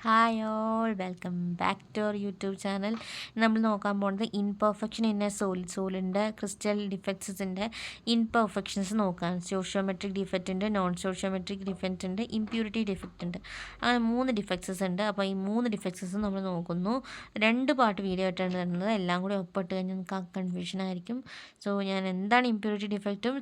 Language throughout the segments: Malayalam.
Hi all welcome back to our YouTube channel. നമ്മൾ നോക്കാൻ പോകുന്നത് ഇൻപെർഫെക്ഷൻ ഇൻ എ സോളിൻ്റെ ക്രിസ്റ്റൽ ഡിഫക്ട്സിൻ്റെ ഇൻപെർഫെക്ഷൻസ് നോക്കാം. സോഷ്യോമെട്രിക് ഡിഫക്റ്റ് ഉണ്ട്, നോൺ സോഷ്യോമെട്രിക് ഡിഫക്റ്റ് ഉണ്ട്, ഇമ്പ്യൂരിറ്റി ഡിഫക്റ്റ് ഉണ്ട്. അങ്ങനെ 3 ഡിഫക്ട്സസ് ഉണ്ട്. അപ്പോൾ ഈ 3 ഡിഫക്ട്സസ് നമ്മൾ നോക്കുന്നു. 2 പാർട്ട് വീഡിയോ ആയിട്ടാണ് തരുന്നത്. എല്ലാം കൂടി ഒപ്പിട്ട് കഴിഞ്ഞാൽ നമുക്ക് കൺഫ്യൂഷൻ ആയിരിക്കും. സോ ഞാൻ എന്താണ് ഇമ്പ്യൂരിറ്റി ഡിഫക്റ്റും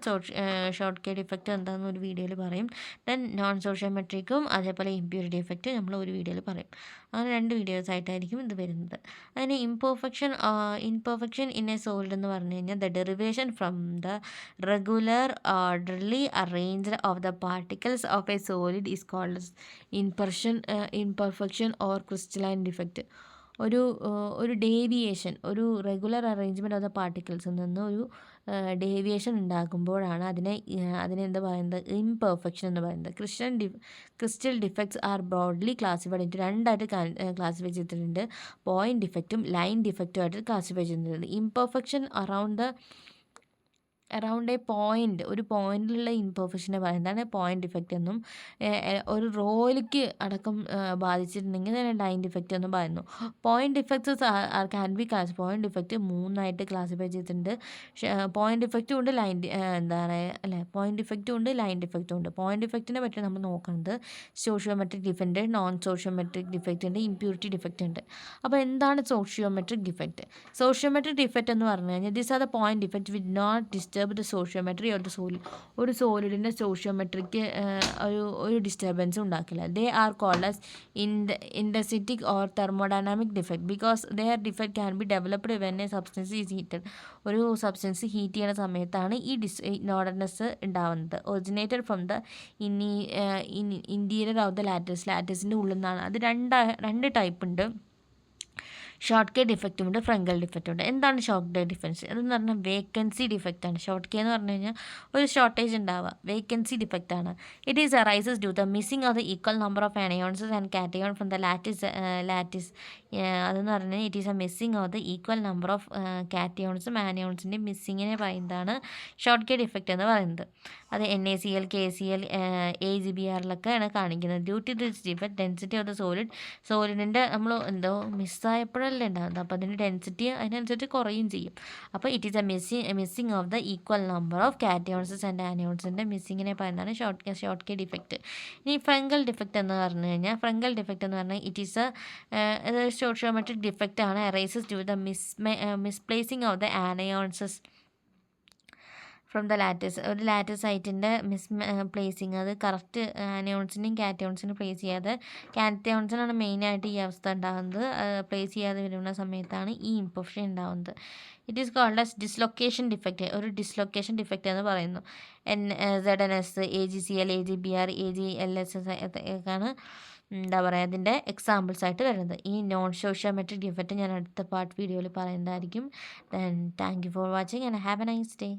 ഷോർട്ട് കേ ഡിഫക്റ്റും എന്താണെന്ന് ഒരു വീഡിയോയിൽ പറയും. ദെൻ നോൺ സോഷ്യോമെട്രിക്കും അതേപോലെ ഇമ്പ്യൂരിറ്റി ഡിഫക്റ്റ് നമ്മൾ ഒരു വീഡിയോയിൽ പറയും. അങ്ങനെ 2 വീഡിയോസ് ആയിട്ടായിരിക്കും ഇത് വരുന്നത്. അതിന് ഇൻപെർഫെക്ഷൻ ഇൻ എ സോൾഡ് എന്ന് പറഞ്ഞു കഴിഞ്ഞാൽ the derivation from the regular orderly arranged of the particles of a solid is called imperfection or crystalline defect. ഒരു ഡേവിയേഷൻ, ഒരു റെഗുലർ അറേഞ്ച്മെൻറ്റ് ഓഫ് ദ പാർട്ടിക്കിൾസിൽ നിന്ന് ഒരു ഡേവിയേഷൻ ഉണ്ടാകുമ്പോഴാണ് അതിനെന്താ പറയുന്നത്, ഇംപെർഫെക്ഷൻ എന്ന് പറയുന്നത്. Crystal defects are broadly classified into 2 ആയിട്ട് ക്ലാസിഫൈ ചെയ്തിട്ടുണ്ട്. പോയിന്റ് ഡിഫക്റ്റും ലൈൻ ഡിഫക്റ്റും ആയിട്ട് ക്ലാസിഫൈ ചെയ്തിട്ടുണ്ട്. ഇംപെർഫെക്ഷൻ അറൗണ്ട് എ പോയിൻ്റ്, ഒരു പോയിന്റിലുള്ള ഇൻപെർഫെക്ഷനെ പറയുന്നതാണ് പോയിന്റ് ഡിഫക്റ്റ് എന്നും, ഒരു റോയിലേക്ക് അടക്കം ബാധിച്ചിട്ടുണ്ടെങ്കിൽ അതിനെ ലൈൻ ഡിഫക്റ്റ് എന്നും പറയുന്നു. Point defects can be point defect 3 ആയിട്ട് ക്ലാസിഫൈ ചെയ്തിട്ടുണ്ട്. പോയിന്റ് ഡിഫക്റ്റും ഉണ്ട്, പോയിന്റ് ഡിഫക്റ്റും ഉണ്ട്, ലൈൻ ഡിഫക്റ്റും ഉണ്ട്. പോയിന്റ് ഡിഫക്റ്റിനെ പറ്റി നമ്മൾ നോക്കുന്നത് sociometric defect, non stoichiometric defect ഉണ്ട്, ഇമ്പ്യൂരിറ്റി ഡിഫക്റ്റ് ഉണ്ട്. അപ്പോൾ എന്താണ് സോഷ്യോമെട്രിക് ഡിഫക്റ്റ്? സോഷ്യോമെട്രിക് ഡിഫക്റ്റ് എന്ന് പറഞ്ഞു കഴിഞ്ഞാൽ this are the point defect which not disturb the stoichiometry of the solid. ഒരു സോളിഡിൻ്റെ സോഷ്യോമെട്രിക്ക് ഒരു ഡിസ്റ്റർബൻസ് ഉണ്ടാക്കില്ല. They are called as intrinsic or thermodynamic defect because their defect can be developed when a substance is heated. ഒരു സബ്സ്റ്റൻസ് ഹീറ്റ് ചെയ്യുന്ന സമയത്താണ് ഈ ഇൻഓർഡർനെസ് ഉണ്ടാവുന്നത്. Originated from the interior of the ലാറ്റിസിൻ്റെ ഉള്ളിൽ നിന്നാണ്. അത് രണ്ട് ടൈപ്പ് ഉണ്ട്. ഷോർട്ട് കേ ഡിഫക്റ്റും ഉണ്ട്, ഫ്രങ്കൽ ഡിഫക്റ്റും ഉണ്ട്. എന്താണ് ഷോർട്ട് കേ ഡിഫക്റ്റ്? അതെന്ന് പറഞ്ഞാൽ വേക്കൻസി ഡിഫക്റ്റാണ്. ഷോർട്ട് കേ എന്ന് പറഞ്ഞു കഴിഞ്ഞാൽ ഒരു ഷോർട്ടേജ് ഉണ്ടാവുക, വേക്കൻസി ഡിഫക്റ്റാണ്. It is arises due the missing of the equal number of anions and cation from the lattice. അതെന്ന് പറഞ്ഞാൽ it is a missing of the equal number of കാറ്റയോൺസും ആനയോൺസിൻ്റെ മിസ്സിങ്ങിനെ പറയുന്നതാണ് ഷോർട്ട് കേ ഡിഫക്റ്റ് എന്ന് പറയുന്നത്. അത് NaCl, KCl, AgBrലൊക്കെയാണ് കാണിക്കുന്നത്. Due to this defect density of the സോളിഡിൻ്റെ നമ്മൾ മിസ്സായപ്പോഴല്ലേ ഉണ്ടാകുന്നത്, അപ്പോൾ അതിൻ്റെ ഡെൻസിറ്റി അതിനനുസരിച്ച് കുറയും ചെയ്യും. അപ്പോൾ it is a missing of the equal number of cations and ആനയോൺസിൻ്റെ മിസ്സിങ്ങിനെ പറയുന്നതാണ് ഷോർട്ട് കേ ഡിഫക്റ്റ്. ഇനി ഫ്രങ്കൽ ഡിഫക്റ്റ് എന്ന് പറഞ്ഞു കഴിഞ്ഞാൽ ഇറ്റ് ഈസ് സോഷ്യോമെട്രിക് ഡിഫക്റ്റ് ആണ്. Arises due the misplacing of the anions from the lattice. ഒരു ലാറ്റിസ് സൈറ്റിൻ്റെ പ്ലേസിങ്, അത് കറക്റ്റ് ആനയോൺസിനെയും കാറ്റയോൺസിനും പ്ലേസ് ചെയ്യാതെ, കാറ്റയോൺസിനാണ് മെയിനായിട്ട് ഈ അവസ്ഥ ഉണ്ടാകുന്നത്. പ്ലേസ് ചെയ്യാതെ വരുന്ന സമയത്താണ് ഈ ഇംപെർഫെക്ഷൻ ഉണ്ടാകുന്നത്. It is called as dislocation defect. ഒരു ഡിസ്ലൊക്കേഷൻ ഡിഫക്റ്റ് എന്ന് പറയുന്നു. ZNS, AgCl, AgBr, AgLS ഒക്കെയാണ് എന്താ പറയുക അതിൻ്റെ എക്സാമ്പിൾസ് ആയിട്ട് വരുന്നത്. ഈ നോൺ സോഷ്യോമെട്രിക് ഡിഫക്റ്റ് ഞാൻ അടുത്ത പാർട്ട് വീഡിയോയിൽ പറയുന്നതായിരിക്കും. Thank you for watching and have A nice day.